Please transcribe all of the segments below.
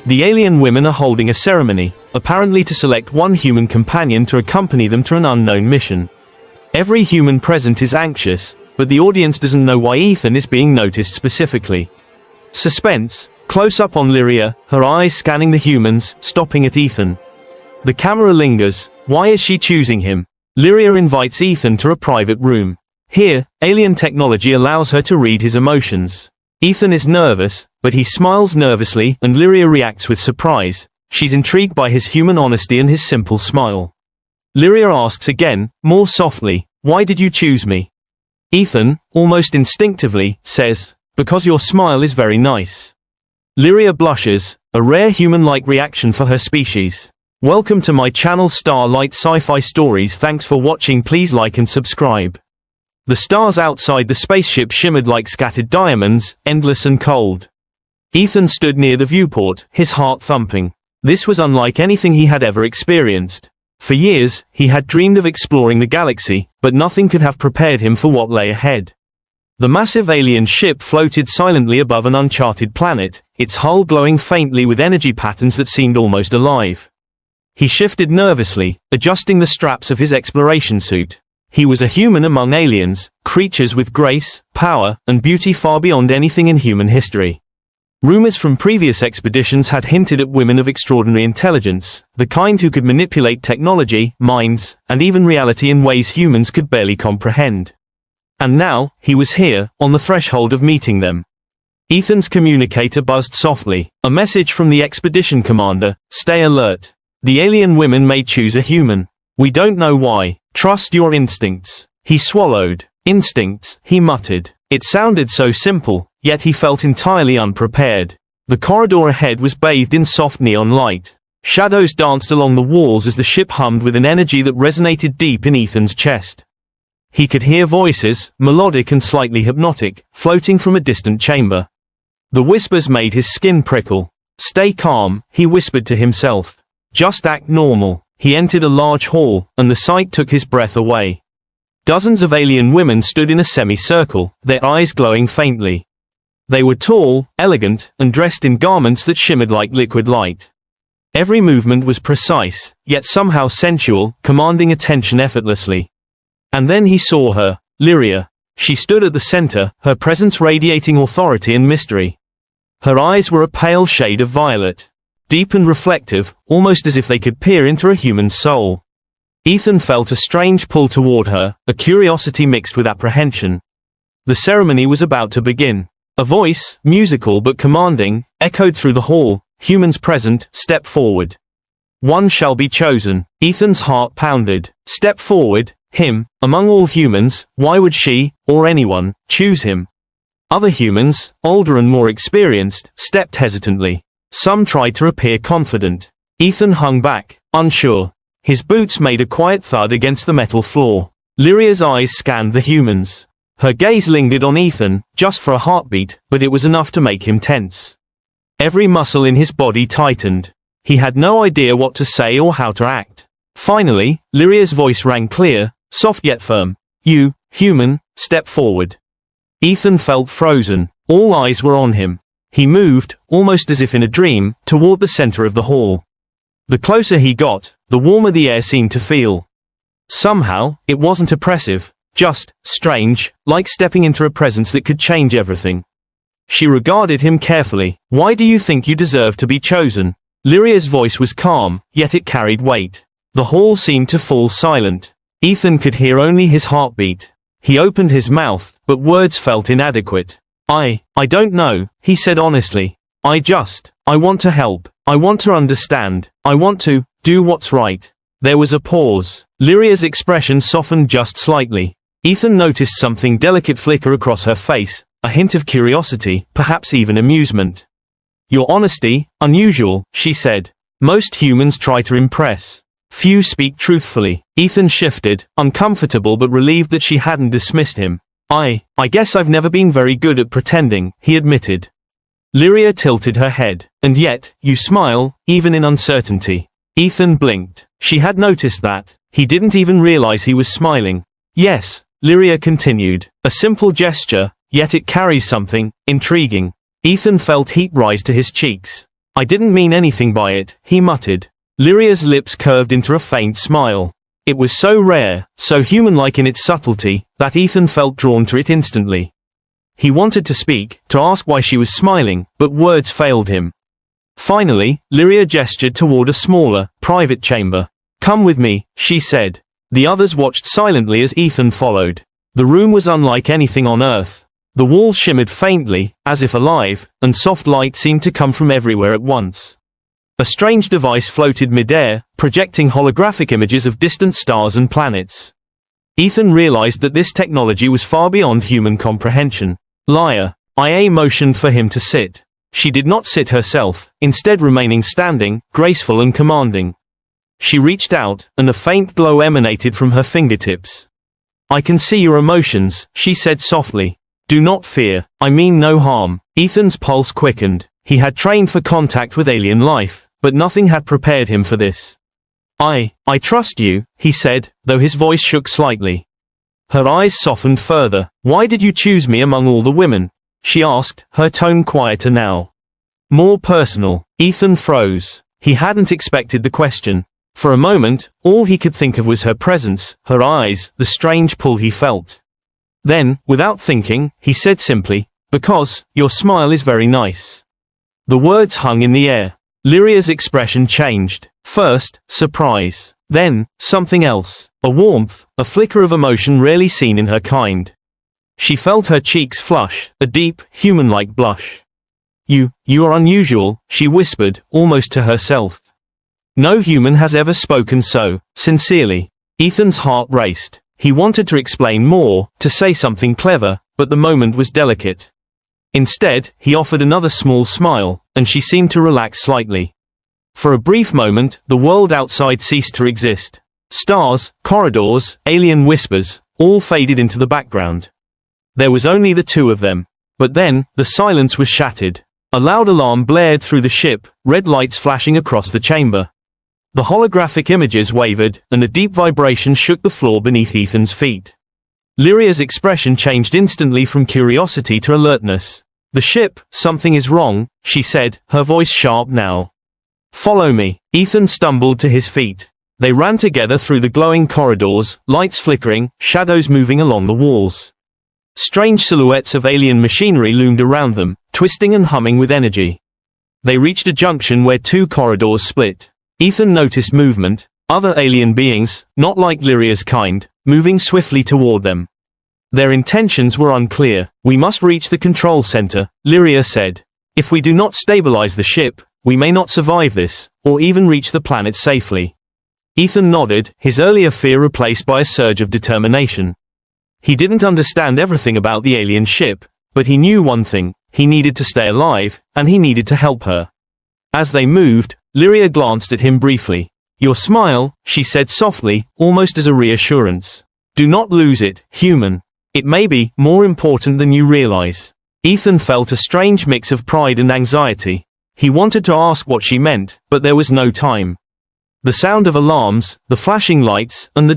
The alien women are holding a ceremony, apparently to select one human companion to accompany them to an unknown mission. Every human present is anxious, but the audience doesn't know why Ethan is being noticed specifically. Suspense, close up on Lyria, her eyes scanning the humans, stopping at Ethan. The camera lingers. Why is she choosing him? Lyria invites Ethan to a private room. Here, alien technology allows her to read his emotions. Ethan is nervous, but he smiles nervously, and Lyria reacts with surprise. She's intrigued by his human honesty and his simple smile. Lyria asks again, more softly, "Why did you choose me?" Ethan, almost instinctively, says, "Because your smile is very nice." Lyria blushes, a rare human-like reaction for her species. Welcome to my channel Starlight Sci-Fi Stories. Thanks for watching. Please like and subscribe. The stars outside the spaceship shimmered like scattered diamonds, endless and cold. Ethan stood near the viewport, his heart thumping. This was unlike anything he had ever experienced. For years, he had dreamed of exploring the galaxy, but nothing could have prepared him for what lay ahead. The massive alien ship floated silently above an uncharted planet, its hull glowing faintly with energy patterns that seemed almost alive. He shifted nervously, adjusting the straps of his exploration suit. He was a human among aliens, creatures with grace, power, and beauty far beyond anything in human history. Rumors from previous expeditions had hinted at women of extraordinary intelligence, the kind who could manipulate technology, minds, and even reality in ways humans could barely comprehend. And now, he was here, on the threshold of meeting them. Ethan's communicator buzzed softly, a message from the expedition commander: "Stay alert. The alien women may choose a human. We don't know why. Trust your instincts." He swallowed. Instincts, he muttered. It sounded so simple, yet he felt entirely unprepared. The corridor ahead was bathed in soft neon light. Shadows danced along the walls as the ship hummed with an energy that resonated deep in Ethan's chest. He could hear voices, melodic and slightly hypnotic, floating from a distant chamber. The whispers made his skin prickle. "Stay calm," he whispered to himself. "Just act normal." He entered a large hall, and the sight took his breath away. Dozens of alien women stood in a semicircle, their eyes glowing faintly. They were tall, elegant, and dressed in garments that shimmered like liquid light. Every movement was precise, yet somehow sensual, commanding attention effortlessly. And then he saw her, Lyria. She stood at the center, her presence radiating authority and mystery. Her eyes were a pale shade of violet. Deep and reflective, almost as if they could peer into a human soul. Ethan felt a strange pull toward her, a curiosity mixed with apprehension. The ceremony was about to begin. A voice, musical but commanding, echoed through the hall. "Humans present, step forward. One shall be chosen." Ethan's heart pounded. Step forward, him, among all humans. Why would she, or anyone, choose him? Other humans, older and more experienced, stepped hesitantly. Some tried to appear confident. Ethan hung back, unsure. His boots made a quiet thud against the metal floor. Lyria's eyes scanned the humans. Her gaze lingered on Ethan, just for a heartbeat, but it was enough to make him tense. Every muscle in his body tightened. He had no idea what to say or how to act. Finally, Lyria's voice rang clear, soft yet firm. "You, human, step forward." Ethan felt frozen. All eyes were on him. He moved, almost as if in a dream, toward the center of the hall. The closer he got, the warmer the air seemed to feel. Somehow, it wasn't oppressive, just strange, like stepping into a presence that could change everything. She regarded him carefully. "Why do you think you deserve to be chosen?" Lyria's voice was calm, yet it carried weight. The hall seemed to fall silent. Ethan could hear only his heartbeat. He opened his mouth, but words felt inadequate. I don't know," he said honestly. I want to help. I want to understand. I want to do what's right." There was a pause. Lyria's expression softened just slightly. Ethan noticed something delicate flicker across her face, a hint of curiosity, perhaps even amusement. "Your honesty, unusual," she said. "Most humans try to impress. Few speak truthfully." Ethan shifted, uncomfortable but relieved that she hadn't dismissed him. I guess I've never been very good at pretending," he admitted. Lyria tilted her head. "And yet, you smile, even in uncertainty." Ethan blinked. She had noticed that. He didn't even realize he was smiling. "Yes," Lyria continued. "A simple gesture, yet it carries something intriguing." Ethan felt heat rise to his cheeks. I didn't mean anything by it, he muttered. Lyria's lips curved into a faint smile. It was so rare, so human-like in its subtlety, that Ethan felt drawn to it instantly. He wanted to speak, to ask why she was smiling, but words failed him. Finally, Lyria gestured toward a smaller, private chamber. Come with me, she said. The others watched silently as Ethan followed. The room was unlike anything on Earth. The walls shimmered faintly, as if alive, and soft light seemed to come from everywhere at once. A strange device floated mid-air, projecting holographic images of distant stars and planets. Ethan realized that this technology was far beyond human comprehension. Lyria motioned for him to sit. She did not sit herself, instead remaining standing, graceful and commanding. She reached out, and a faint glow emanated from her fingertips. I can see your emotions, she said softly. Do not fear, I mean no harm. Ethan's pulse quickened. He had trained for contact with alien life, but nothing had prepared him for this. I trust you, he said, though his voice shook slightly. Her eyes softened further. Why did you choose me among all the women? She asked, her tone quieter now. More personal. Ethan froze. He hadn't expected the question. For a moment, all he could think of was her presence, her eyes, the strange pull he felt. Then, without thinking, he said simply, because, your smile is very nice. The words hung in the air. Lyria's expression changed. First, surprise. Then, something else. A warmth, a flicker of emotion rarely seen in her kind. She felt her cheeks flush, a deep, human-like blush. You are unusual, she whispered, almost to herself. No human has ever spoken so, sincerely. Ethan's heart raced. He wanted to explain more, to say something clever, but the moment was delicate. Instead, he offered another small smile, and she seemed to relax slightly. For a brief moment, the world outside ceased to exist. Stars, corridors, alien whispers, all faded into the background. There was only the two of them. But then, the silence was shattered. A loud alarm blared through the ship, red lights flashing across the chamber. The holographic images wavered, and a deep vibration shook the floor beneath Ethan's feet. Lyria's expression changed instantly from curiosity to alertness. The ship, something is wrong, she said, her voice sharp now. Follow me. Ethan stumbled to his feet. They ran together through the glowing corridors, lights flickering, shadows moving along the walls. Strange silhouettes of alien machinery loomed around them, twisting and humming with energy. They reached a junction where two corridors split. Ethan noticed movement, other alien beings, not like Lyria's kind, moving swiftly toward them. Their intentions were unclear. We must reach the control center, Lyria said. If we do not stabilize the ship, we may not survive this, or even reach the planet safely. Ethan nodded, his earlier fear replaced by a surge of determination. He didn't understand everything about the alien ship, but he knew one thing: he needed to stay alive, and he needed to help her. As they moved, Lyria glanced at him briefly. Your smile, she said softly, almost as a reassurance. Do not lose it, human. It may be more important than you realize. Ethan felt a strange mix of pride and anxiety. He wanted to ask what she meant, but there was no time. The sound of alarms, the flashing lights, and the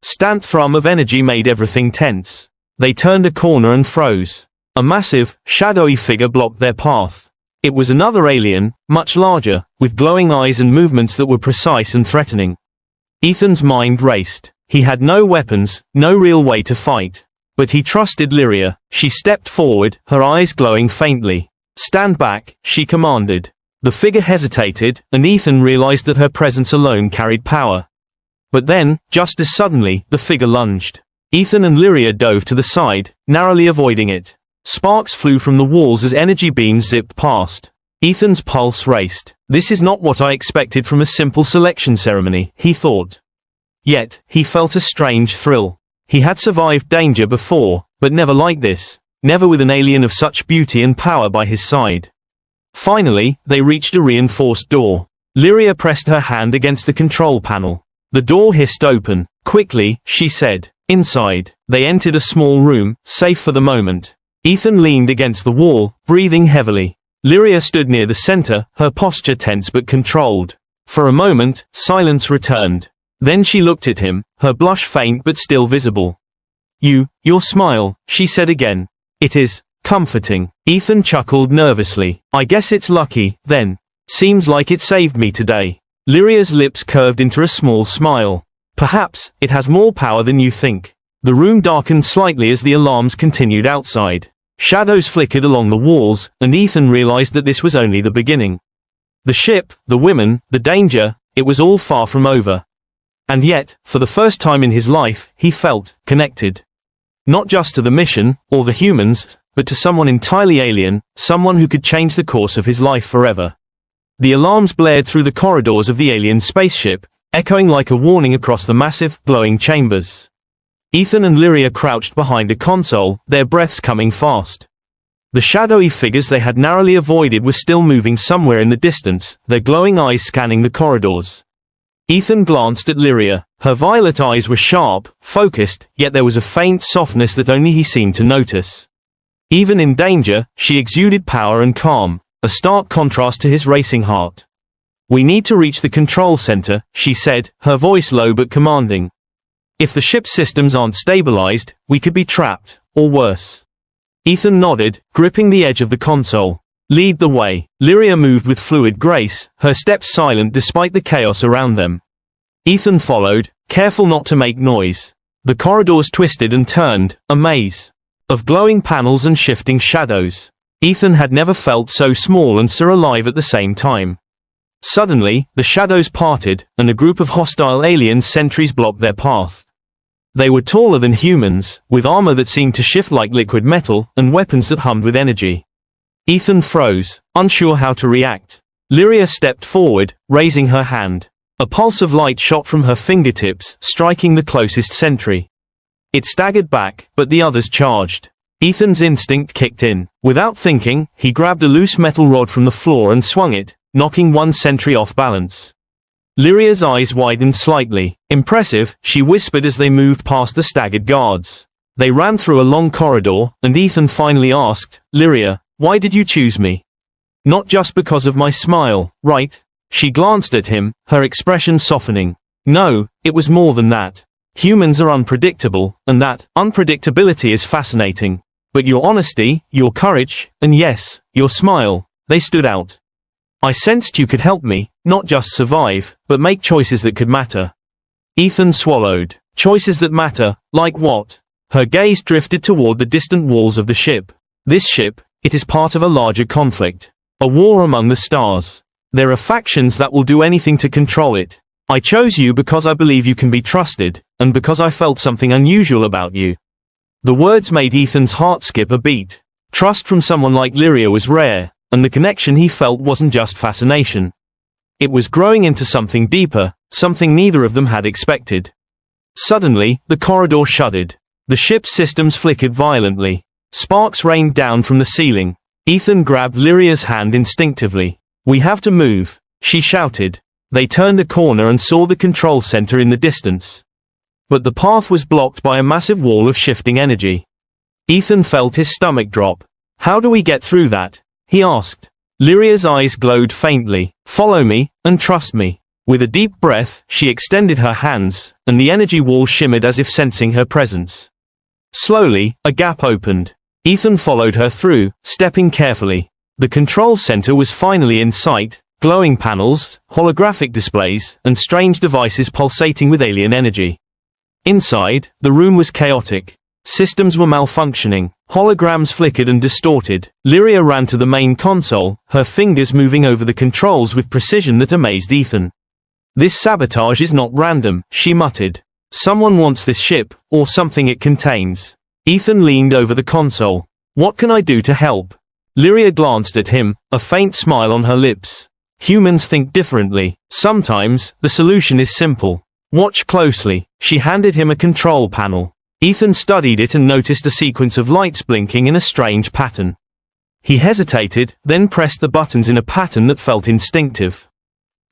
distant thrum of energy made everything tense. They turned a corner and froze. A massive, shadowy figure blocked their path. It was another alien, much larger, with glowing eyes and movements that were precise and threatening. Ethan's mind raced. He had no weapons, no real way to fight. But he trusted Lyria. She stepped forward, her eyes glowing faintly. Stand back, she commanded. The figure hesitated, and Ethan realized that her presence alone carried power. But then, just as suddenly, the figure lunged. Ethan and Lyria dove to the side, narrowly avoiding it. Sparks flew from the walls as energy beams zipped past. Ethan's pulse raced. This is not what I expected from a simple selection ceremony, he thought. Yet, he felt a strange thrill. He had survived danger before, but never like this. Never with an alien of such beauty and power by his side. Finally, they reached a reinforced door. Lyria pressed her hand against the control panel. The door hissed open. Quickly, she said. Inside, they entered a small room, safe for the moment. Ethan leaned against the wall, breathing heavily. Lyria stood near the center, her posture tense but controlled. For a moment, silence returned. Then she looked at him, her blush faint but still visible. Your smile, she said again. It is Comforting. Ethan chuckled nervously. I guess it's lucky, then. Seems like it saved me today. Lyria's lips curved into a small smile. Perhaps, it has more power than you think. The room darkened slightly as the alarms continued outside. Shadows flickered along the walls, and Ethan realized that this was only the beginning. The ship, the women, the danger, it was all far from over. And yet, for the first time in his life, he felt connected. Not just to the mission, or the humans, but to someone entirely alien, someone who could change the course of his life forever. The alarms blared through the corridors of the alien spaceship, echoing like a warning across the massive, glowing chambers. Ethan and Lyria crouched behind a console, their breaths coming fast. The shadowy figures they had narrowly avoided were still moving somewhere in the distance, their glowing eyes scanning the corridors. Ethan glanced at Lyria. Her violet eyes were sharp, focused, yet there was a faint softness that only he seemed to notice. Even in danger, she exuded power and calm, a stark contrast to his racing heart. We need to reach the control center, she said, her voice low but commanding. If the ship's systems aren't stabilized, we could be trapped, or worse. Ethan nodded, gripping the edge of the console. Lead the way. Lyria moved with fluid grace, her steps silent despite the chaos around them. Ethan followed, careful not to make noise. The corridors twisted and turned, a maze of glowing panels and shifting shadows. Ethan had never felt so small and so alive at the same time. Suddenly, the shadows parted, and a group of hostile alien sentries blocked their path. They were taller than humans, with armor that seemed to shift like liquid metal, and weapons that hummed with energy. Ethan froze, unsure how to react. Lyria stepped forward, raising her hand. A pulse of light shot from her fingertips, striking the closest sentry. It staggered back, but the others charged. Ethan's instinct kicked in. Without thinking, he grabbed a loose metal rod from the floor and swung it, knocking one sentry off balance. Lyria's eyes widened slightly. Impressive, she whispered as they moved past the staggered guards. They ran through a long corridor, and Ethan finally asked, Lyria, why did you choose me? Not just because of my smile, right? She glanced at him, her expression softening. No, it was more than that. Humans are unpredictable, and that unpredictability is fascinating. But your honesty, your courage, and yes, your smile, they stood out. I sensed you could help me, not just survive, but make choices that could matter. Ethan swallowed. Choices that matter, like what? Her gaze drifted toward the distant walls of the ship. This ship, it is part of a larger conflict. A war among the stars. There are factions that will do anything to control it. I chose you because I believe you can be trusted, and because I felt something unusual about you. The words made Ethan's heart skip a beat. Trust from someone like Lyria was rare, and the connection he felt wasn't just fascination. It was growing into something deeper, something neither of them had expected. Suddenly, the corridor shuddered. The ship's systems flickered violently. Sparks rained down from the ceiling. Ethan grabbed Lyria's hand instinctively. We have to move, she shouted. They turned a corner and saw the control center in the distance. But the path was blocked by a massive wall of shifting energy. Ethan felt his stomach drop. How do we get through that? He asked. Lyria's eyes glowed faintly. Follow me, and trust me. With a deep breath, she extended her hands, and the energy wall shimmered as if sensing her presence. Slowly, a gap opened. Ethan followed her through, stepping carefully. The control center was finally in sight, glowing panels, holographic displays, and strange devices pulsating with alien energy. Inside, the room was chaotic. Systems were malfunctioning. Holograms flickered and distorted. Lyria ran to the main console, her fingers moving over the controls with precision that amazed Ethan. This sabotage is not random, she muttered. Someone wants this ship, or something it contains. Ethan leaned over the console. What can I do to help? Lyria glanced at him, a faint smile on her lips. Humans think differently. Sometimes, the solution is simple. Watch closely. She handed him a control panel. Ethan studied it and noticed a sequence of lights blinking in a strange pattern. He hesitated, then pressed the buttons in a pattern that felt instinctive.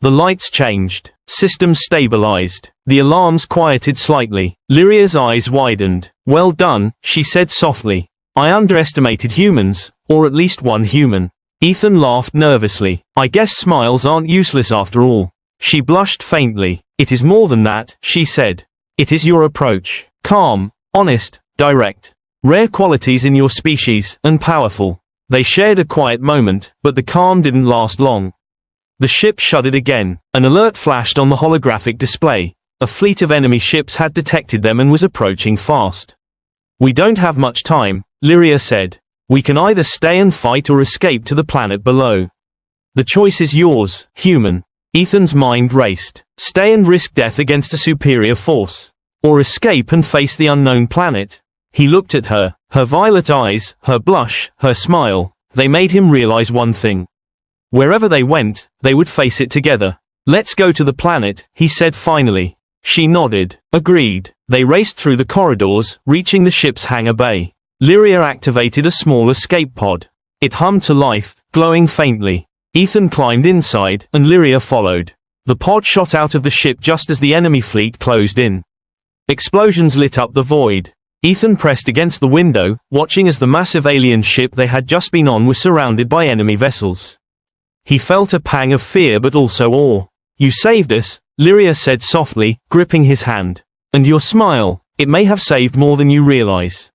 The lights changed. Systems stabilized. The alarms quieted slightly. Lyria's eyes widened. Well done, she said softly. I underestimated humans, or at least one human. Ethan laughed nervously. I guess smiles aren't useless after all. She blushed faintly. It is more than that, she said. It is your approach. Calm, honest, direct. Rare qualities in your species, and powerful. They shared a quiet moment, but the calm didn't last long. The ship shuddered again. An alert flashed on the holographic display. A fleet of enemy ships had detected them and was approaching fast. We don't have much time, Lyria said. We can either stay and fight or escape to the planet below. The choice is yours, human. Ethan's mind raced. Stay and risk death against a superior force. Or escape and face the unknown planet. He looked at her, her violet eyes, her blush, her smile. They made him realize one thing. Wherever they went, they would face it together. Let's go to the planet, he said finally. She nodded. Agreed. They raced through the corridors, reaching the ship's hangar bay. Lyria activated a small escape pod. It hummed to life, glowing faintly. Ethan climbed inside, and Lyria followed. The pod shot out of the ship just as the enemy fleet closed in. Explosions lit up the void. Ethan pressed against the window, watching as the massive alien ship they had just been on was surrounded by enemy vessels. He felt a pang of fear but also awe. You saved us, Lyria said softly, gripping his hand. And your smile, it may have saved more than you realize.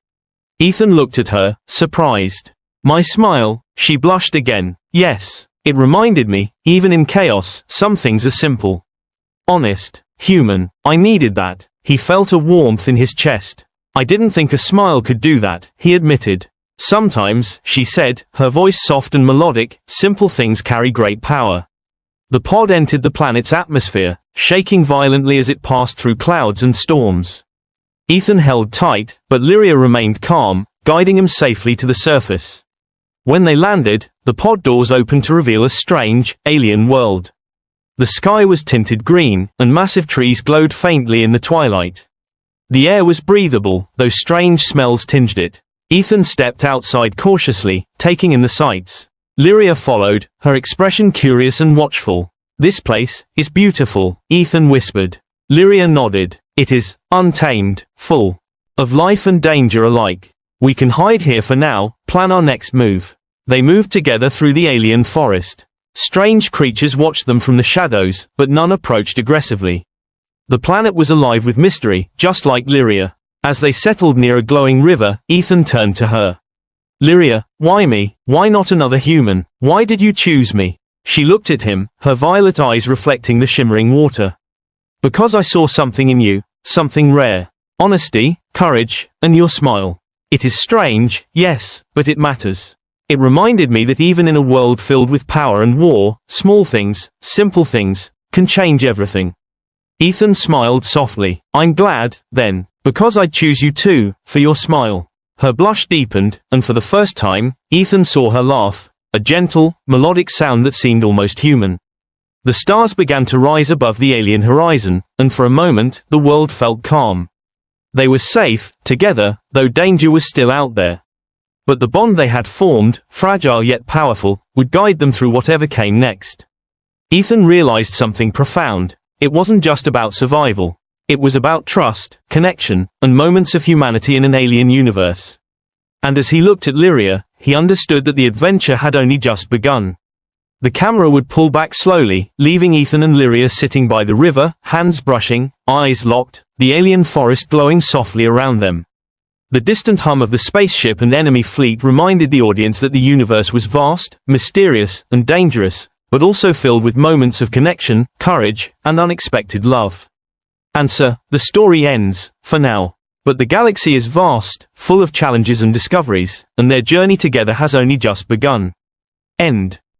Ethan looked at her, surprised. My smile, she blushed again. Yes, it reminded me, even in chaos, some things are simple. Honest, human, I needed that. He felt a warmth in his chest. I didn't think a smile could do that, he admitted. Sometimes, she said, her voice soft and melodic, simple things carry great power. The pod entered the planet's atmosphere, shaking violently as it passed through clouds and storms. Ethan held tight, but Lyria remained calm, guiding him safely to the surface. When they landed, the pod doors opened to reveal a strange, alien world. The sky was tinted green, and massive trees glowed faintly in the twilight. The air was breathable, though strange smells tinged it. Ethan stepped outside cautiously, taking in the sights. Lyria followed, her expression curious and watchful. This place is beautiful, Ethan whispered. Lyria nodded. It is untamed, full of life and danger alike. We can hide here for now, plan our next move. They moved together through the alien forest. Strange creatures watched them from the shadows, but none approached aggressively. The planet was alive with mystery, just like Lyria. As they settled near a glowing river, Ethan turned to her. Lyria, why me? Why not another human? Why did you choose me? She looked at him, her violet eyes reflecting the shimmering water. Because I saw something in you, something rare. Honesty, courage, and your smile. It is strange, yes, but it matters. It reminded me that even in a world filled with power and war, small things, simple things, can change everything. Ethan smiled softly. I'm glad, then, because I'd choose you too, for your smile. Her blush deepened, and for the first time, Ethan saw her laugh, a gentle, melodic sound that seemed almost human. The stars began to rise above the alien horizon, and for a moment, the world felt calm. They were safe, together, though danger was still out there. But the bond they had formed, fragile yet powerful, would guide them through whatever came next. Ethan realized something profound. It wasn't just about survival. It was about trust, connection, and moments of humanity in an alien universe. And as he looked at Lyria, he understood that the adventure had only just begun. The camera would pull back slowly, leaving Ethan and Lyria sitting by the river, hands brushing, eyes locked, the alien forest glowing softly around them. The distant hum of the spaceship and enemy fleet reminded the audience that the universe was vast, mysterious, and dangerous, but also filled with moments of connection, courage, and unexpected love. And so, the story ends, for now. But the galaxy is vast, full of challenges and discoveries, and their journey together has only just begun. End.